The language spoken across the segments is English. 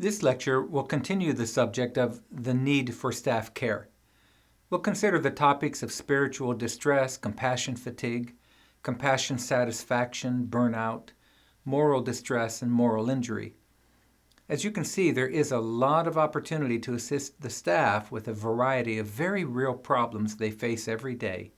This lecture will continue the subject of the need for staff care. We'll consider the topics of spiritual distress, compassion fatigue, compassion satisfaction, burnout, moral distress, and moral injury. As you can see, there is a lot of opportunity to assist the staff with a variety of very real problems they face every day.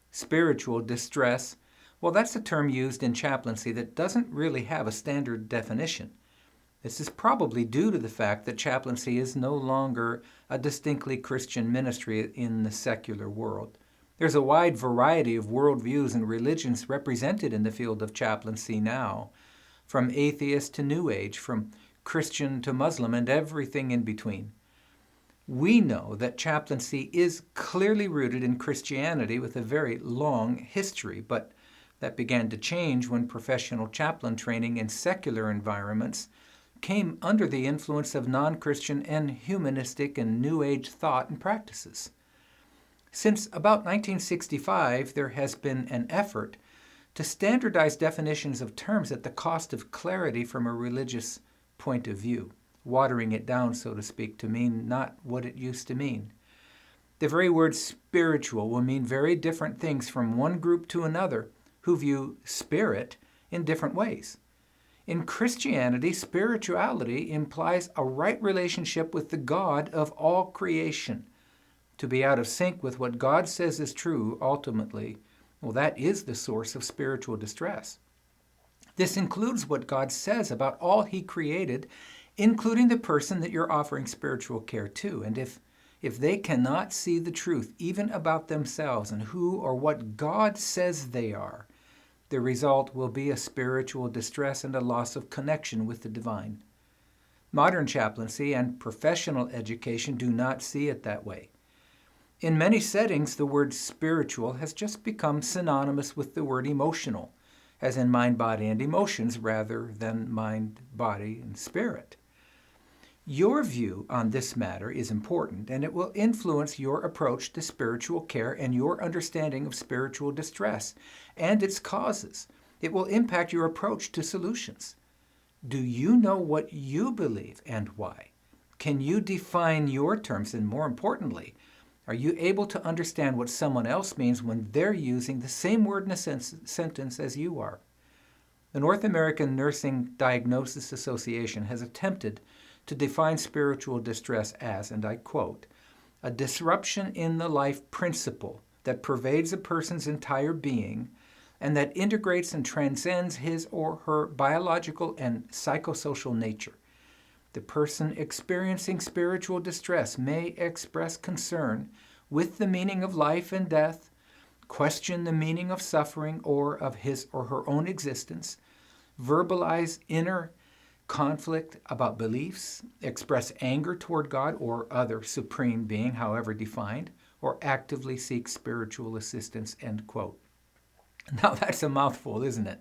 Spiritual distress, well, that's a term used in chaplaincy that doesn't really have a standard definition. This is probably due to the fact that chaplaincy is no longer a distinctly Christian ministry in the secular world. There's a wide variety of worldviews and religions represented in the field of chaplaincy now, from atheist to New Age, from Christian to Muslim, and everything in between. We know that chaplaincy is clearly rooted in Christianity with a very long history, but that began to change when professional chaplain training in secular environments came under the influence of non-Christian and humanistic and New Age thought and practices. Since about 1965, there has been an effort to standardize definitions of terms at the cost of clarity from a religious point of view, watering it down, so to speak, to mean not what it used to mean. The very word spiritual will mean very different things from one group to another who view spirit in different ways. In Christianity, spirituality implies a right relationship with the God of all creation. To be out of sync with what God says is true, ultimately, well, that is the source of spiritual distress. This includes what God says about all He created, including the person that you're offering spiritual care to. And if they cannot see the truth, even about themselves and who or what God says they are, the result will be a spiritual distress and a loss of connection with the divine. Modern chaplaincy and professional education do not see it that way. In many settings, the word spiritual has just become synonymous with the word emotional, as in mind, body, and emotions rather than mind, body, and spirit. Your view on this matter is important, and it will influence your approach to spiritual care and your understanding of spiritual distress and its causes. It will impact your approach to solutions. Do you know what you believe and why? Can you define your terms? And more importantly, are you able to understand what someone else means when they're using the same word in a sentence as you are? The North American Nursing Diagnosis Association has attempted to define spiritual distress as, and I quote, a disruption in the life principle that pervades a person's entire being and that integrates and transcends his or her biological and psychosocial nature. The person experiencing spiritual distress may express concern with the meaning of life and death, question the meaning of suffering or of his or her own existence, verbalize inner conflict about beliefs, express anger toward God or other supreme being, however defined, or actively seek spiritual assistance, end quote. Now that's a mouthful, isn't it?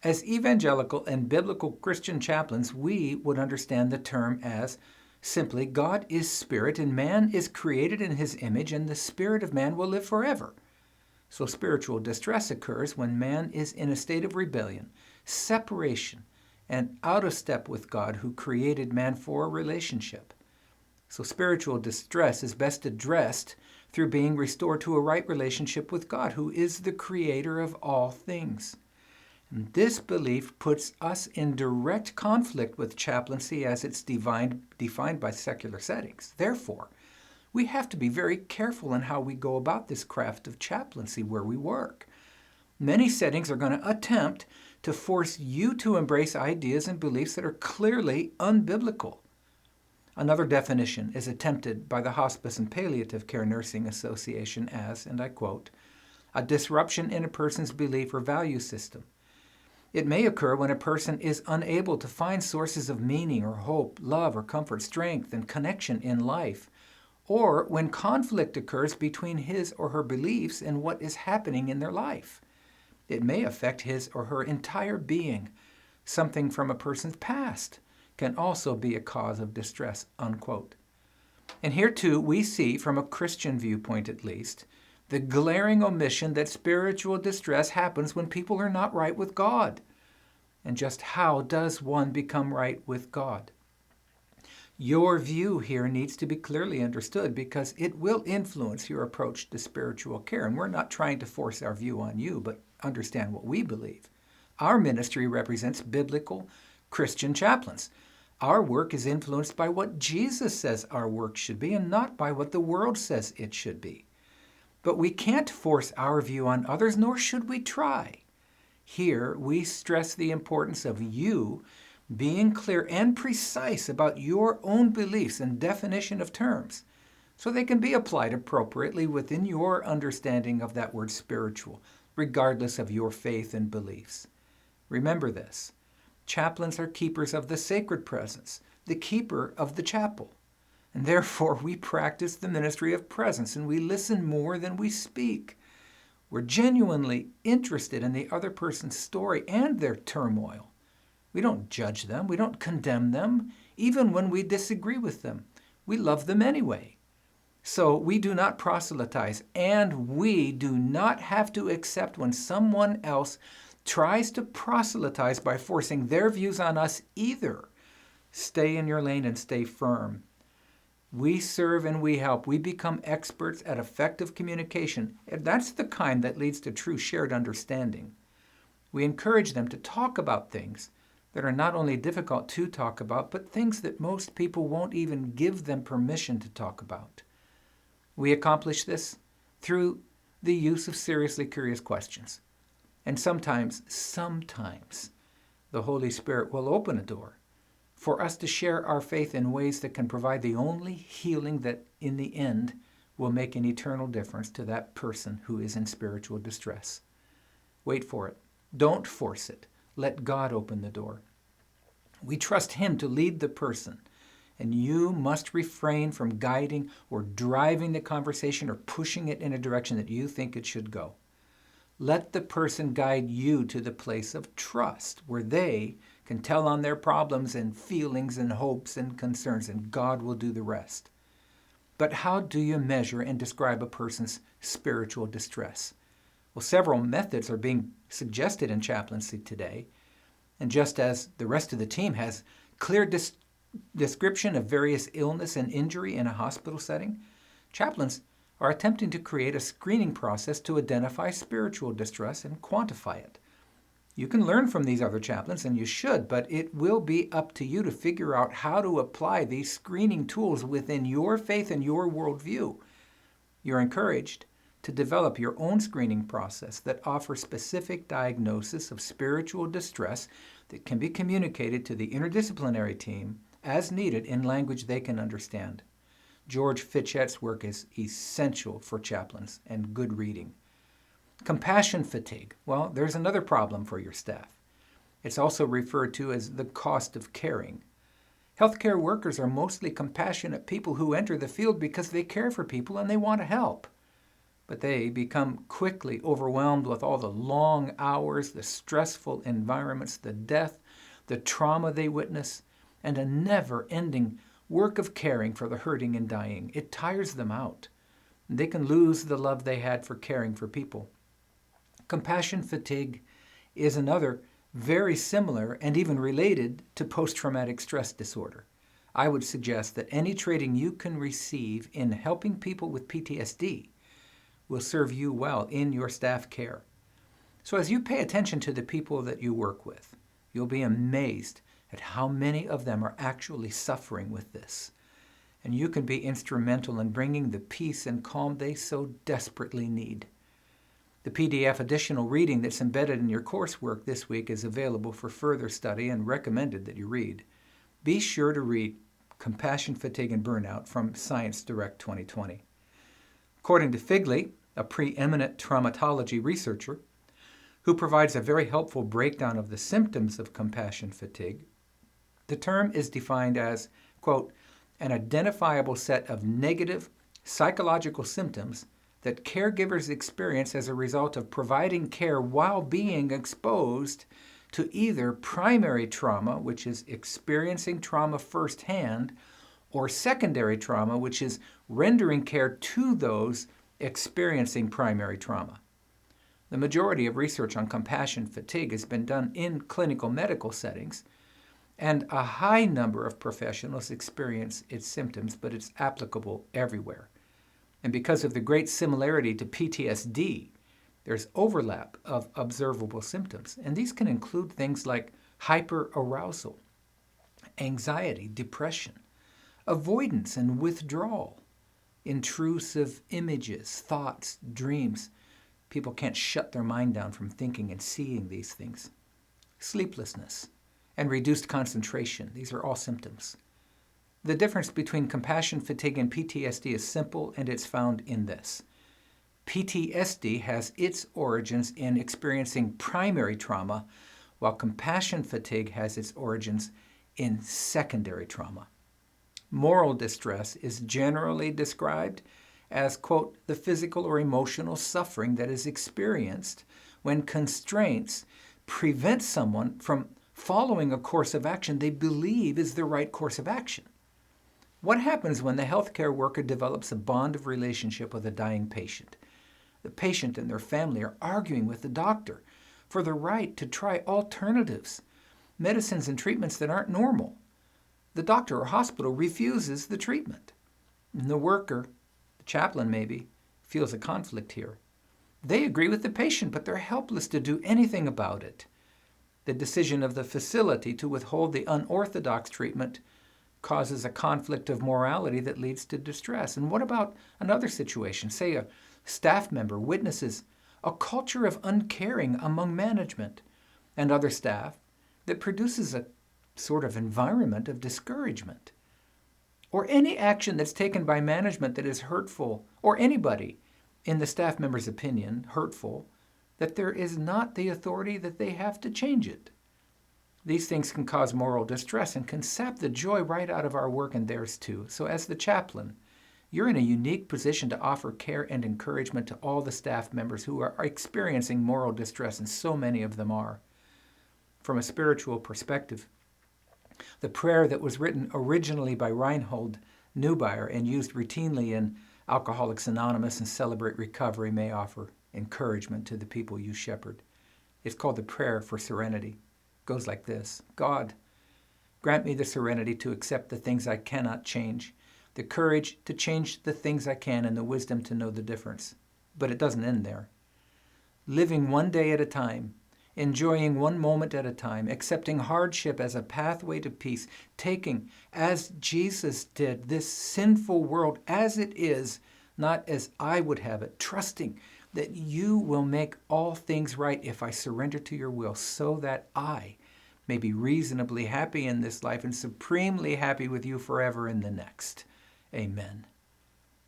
As evangelical and biblical Christian chaplains, we would understand the term as simply God is spirit and man is created in His image and the spirit of man will live forever. So spiritual distress occurs when man is in a state of rebellion, separation, and out of step with God who created man for a relationship. So spiritual distress is best addressed through being restored to a right relationship with God, who is the creator of all things. And this belief puts us in direct conflict with chaplaincy as it's defined by secular settings. Therefore, we have to be very careful in how we go about this craft of chaplaincy where we work. Many settings are going to attempt to force you to embrace ideas and beliefs that are clearly unbiblical. Another definition is attempted by the Hospice and Palliative Care Nursing Association as, and I quote, a disruption in a person's belief or value system. It may occur when a person is unable to find sources of meaning or hope, love or comfort, strength and connection in life, or when conflict occurs between his or her beliefs and what is happening in their life. It may affect his or her entire being. Something from a person's past can also be a cause of distress, unquote. And here too, we see, from a Christian viewpoint at least, the glaring omission that spiritual distress happens when people are not right with God. And just how does one become right with God? Your view here needs to be clearly understood because it will influence your approach to spiritual care. And we're not trying to force our view on you, but understand what we believe. Our ministry represents biblical Christian chaplains. Our work is influenced by what Jesus says our work should be and not by what the world says it should be. But we can't force our view on others, nor should we try. Here, we stress the importance of you being clear and precise about your own beliefs and definition of terms, so they can be applied appropriately within your understanding of that word spiritual, regardless of your faith and beliefs. Remember this. Chaplains are keepers of the sacred presence, the keeper of the chapel. And therefore, we practice the ministry of presence and we listen more than we speak. We're genuinely interested in the other person's story and their turmoil. We don't judge them. We don't condemn them, even when we disagree with them. We love them anyway. So we do not proselytize, and we do not have to accept when someone else tries to proselytize by forcing their views on us either. Stay in your lane and stay firm. We serve and we help. We become experts at effective communication. And that's the kind that leads to true shared understanding. We encourage them to talk about things that are not only difficult to talk about, but things that most people won't even give them permission to talk about. We accomplish this through the use of seriously curious questions. And sometimes, the Holy Spirit will open a door for us to share our faith in ways that can provide the only healing that, in the end, will make an eternal difference to that person who is in spiritual distress. Wait for it. Don't force it. Let God open the door. We trust Him to lead the person, and you must refrain from guiding or driving the conversation or pushing it in a direction that you think it should go. Let the person guide you to the place of trust, where they can tell on their problems and feelings and hopes and concerns, and God will do the rest. But how do you measure and describe a person's spiritual distress? Well, several methods are being suggested in chaplaincy today. And just as the rest of the team has clear description of various illness and injury in a hospital setting, chaplains are attempting to create a screening process to identify spiritual distress and quantify it. You can learn from these other chaplains, and you should, but it will be up to you to figure out how to apply these screening tools within your faith and your worldview. You're encouraged to develop your own screening process that offers specific diagnosis of spiritual distress that can be communicated to the interdisciplinary team as needed in language they can understand. George Fitchett's work is essential for chaplains and good reading. Compassion fatigue. Well, there's another problem for your staff. It's also referred to as the cost of caring. Healthcare workers are mostly compassionate people who enter the field because they care for people and they want to help. But they become quickly overwhelmed with all the long hours, the stressful environments, the death, the trauma they witness, and a never-ending work of caring for the hurting and dying. It tires them out. They can lose the love they had for caring for people. Compassion fatigue is another very similar and even related to post-traumatic stress disorder. I would suggest that any training you can receive in helping people with PTSD will serve you well in your staff care. So as you pay attention to the people that you work with, you'll be amazed at how many of them are actually suffering with this. And you can be instrumental in bringing the peace and calm they so desperately need. The PDF additional reading that's embedded in your coursework this week is available for further study and recommended that you read. Be sure to read Compassion, Fatigue, and Burnout from Science Direct 2020. According to Figley, a preeminent traumatology researcher who provides a very helpful breakdown of the symptoms of compassion fatigue, the term is defined as, quote, an identifiable set of negative psychological symptoms that caregivers experience as a result of providing care while being exposed to either primary trauma, which is experiencing trauma firsthand, or secondary trauma, which is rendering care to those experiencing primary trauma. The majority of research on compassion fatigue has been done in clinical medical settings, And a high number of professionals experience its symptoms, but it's applicable everywhere. And because of the great similarity to PTSD, there's overlap of observable symptoms. And these can include things like hyperarousal, anxiety, depression, avoidance and withdrawal, intrusive images, thoughts, dreams. People can't shut their mind down from thinking and seeing these things. Sleeplessness and reduced concentration. These are all symptoms. The difference between compassion fatigue and PTSD is simple, and it's found in this. PTSD has its origins in experiencing primary trauma, while compassion fatigue has its origins in secondary trauma. Moral distress is generally described as, quote, the physical or emotional suffering that is experienced when constraints prevent someone from following a course of action they believe is the right course of action. What happens when the healthcare worker develops a bond of relationship with a dying patient? The patient and their family are arguing with the doctor for the right to try alternatives, medicines and treatments that aren't normal. The doctor or hospital refuses the treatment. And the worker, the chaplain maybe, feels a conflict here. They agree with the patient, but they're helpless to do anything about it. The decision of the facility to withhold the unorthodox treatment causes a conflict of morality that leads to distress. And what about another situation? Say a staff member witnesses a culture of uncaring among management and other staff that produces a sort of environment of discouragement. Or any action that's taken by management that is hurtful, or anybody, in the staff member's opinion, hurtful, that there is not the authority that they have to change it. These things can cause moral distress and can sap the joy right out of our work and theirs too. So as the chaplain, you're in a unique position to offer care and encouragement to all the staff members who are experiencing moral distress, and so many of them are. From a spiritual perspective, the prayer that was written originally by Reinhold Neubauer and used routinely in Alcoholics Anonymous and Celebrate Recovery may offer encouragement to the people you shepherd. It's called the Prayer for Serenity. It goes like this: God, grant me the serenity to accept the things I cannot change, the courage to change the things I can, and the wisdom to know the difference. But it doesn't end there. Living one day at a time, enjoying one moment at a time, accepting hardship as a pathway to peace, taking, as Jesus did, this sinful world as it is, not as I would have it, trusting that you will make all things right if I surrender to your will, so that I may be reasonably happy in this life and supremely happy with you forever in the next. Amen.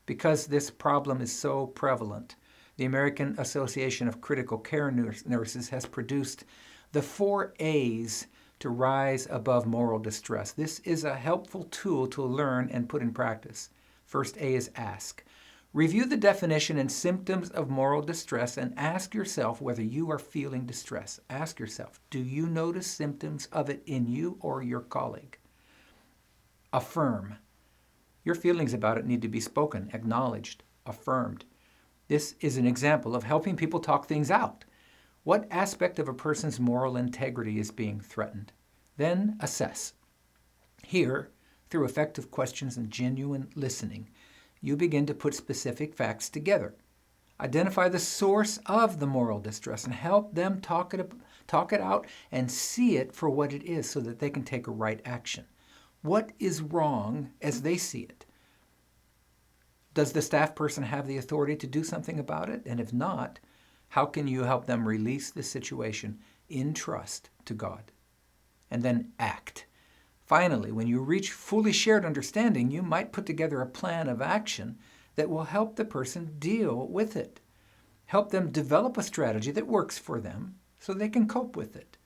Because this problem is so prevalent, the American Association of Critical Care Nurses has produced the 4 A's to rise above moral distress. This is a helpful tool to learn and put in practice. First A is ask. Review the definition and symptoms of moral distress and ask yourself whether you are feeling distress. Ask yourself, do you notice symptoms of it in you or your colleague? Affirm. Your feelings about it need to be spoken, acknowledged, affirmed. This is an example of helping people talk things out. What aspect of a person's moral integrity is being threatened? Then assess. Here, through effective questions and genuine listening, you begin to put specific facts together. Identify the source of the moral distress and help them talk it out and see it for what it is so that they can take a right action. What is wrong as they see it? Does the staff person have the authority to do something about it? And if not, how can you help them release the situation in trust to God? And then act. Finally, when you reach fully shared understanding, you might put together a plan of action that will help the person deal with it. Help them develop a strategy that works for them so they can cope with it.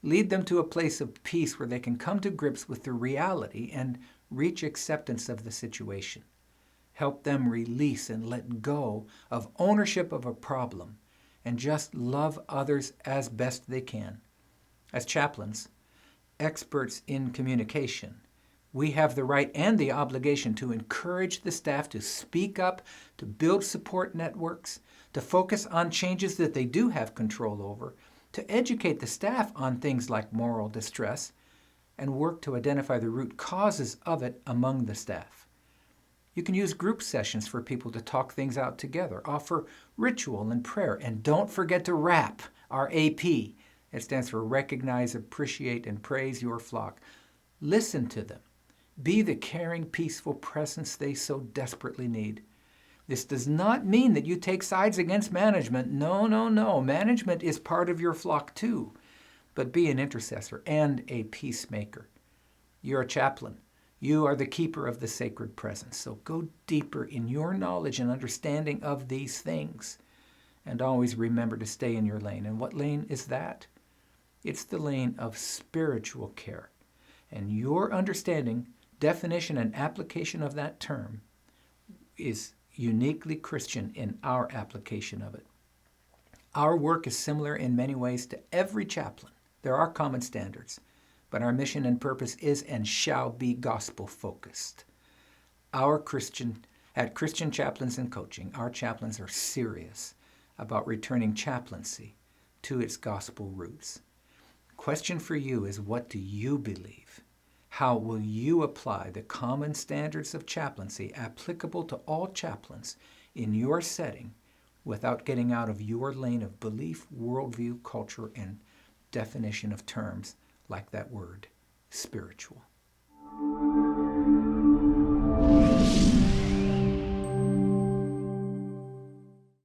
Lead them to a place of peace where they can come to grips with the reality and reach acceptance of the situation. Help them release and let go of ownership of a problem and just love others as best they can. As chaplains, experts in communication, we have the right and the obligation to encourage the staff to speak up, to build support networks, to focus on changes that they do have control over, to educate the staff on things like moral distress, and work to identify the root causes of it among the staff. You can use group sessions for people to talk things out together, offer ritual and prayer, and don't forget to RAP, R-A-P. It stands for Recognize, Appreciate, and Praise Your Flock. Listen to them. Be the caring, peaceful presence they so desperately need. This does not mean that you take sides against management. No, no, no. Management is part of your flock too. But be an intercessor and a peacemaker. You're a chaplain. You are the keeper of the sacred presence. So go deeper in your knowledge and understanding of these things. And always remember to stay in your lane. And what lane is that? It's the lane of spiritual care. And your understanding, definition, and application of that term is uniquely Christian in our application of it. Our work is similar in many ways to every chaplain. There are common standards, but our mission and purpose is and shall be gospel-focused. At Christian Chaplains and Coaching, our chaplains are serious about returning chaplaincy to its gospel roots. Question for you is, what do you believe? How will you apply the common standards of chaplaincy applicable to all chaplains in your setting without getting out of your lane of belief, worldview, culture, and definition of terms like that word, spiritual?